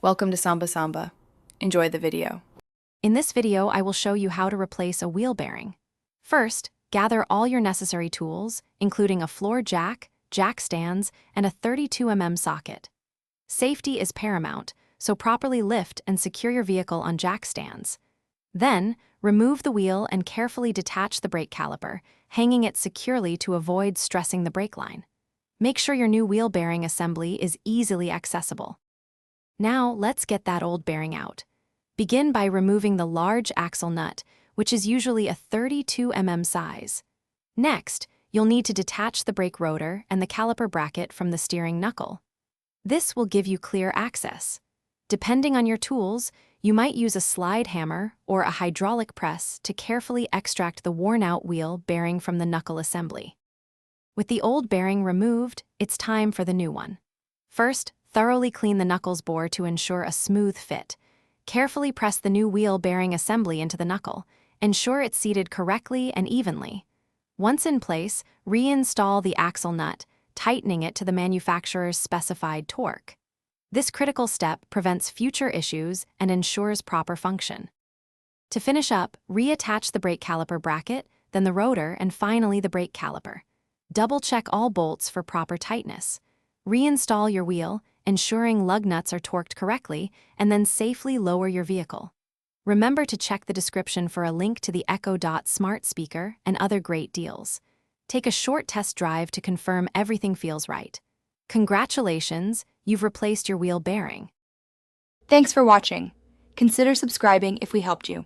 Welcome to Samba Samba. Enjoy the video. In this video, I will show you how to replace a wheel bearing. First, gather all your necessary tools, including a floor jack, jack stands, and a 32 mm socket. Safety is paramount, so properly lift and secure your vehicle on jack stands. Then, remove the wheel and carefully detach the brake caliper, hanging it securely to avoid stressing the brake line. Make sure your new wheel bearing assembly is easily accessible. Now, let's get that old bearing out. Begin by removing the large axle nut, which is usually a 32 mm size. Next, you'll need to detach the brake rotor and the caliper bracket from the steering knuckle. This will give you clear access. Depending on your tools, you might use a slide hammer or a hydraulic press to carefully extract the worn-out wheel bearing from the knuckle assembly. With the old bearing removed, it's time for the new one. First, thoroughly clean the knuckles bore to ensure a smooth fit. Carefully press the new wheel bearing assembly into the knuckle. Ensure it's seated correctly and evenly. Once in place, reinstall the axle nut, tightening it to the manufacturer's specified torque. This critical step prevents future issues and ensures proper function. To finish up, reattach the brake caliper bracket, then the rotor, and finally the brake caliper. Double-check all bolts for proper tightness. Reinstall your wheel, ensuring lug nuts are torqued correctly, and then safely lower your vehicle. Remember to check the description for a link to the Echo Dot smart speaker and other great deals. Take a short test drive to confirm everything feels right. Congratulations, you've replaced your wheel bearing. Thanks for watching. Consider subscribing if we helped you.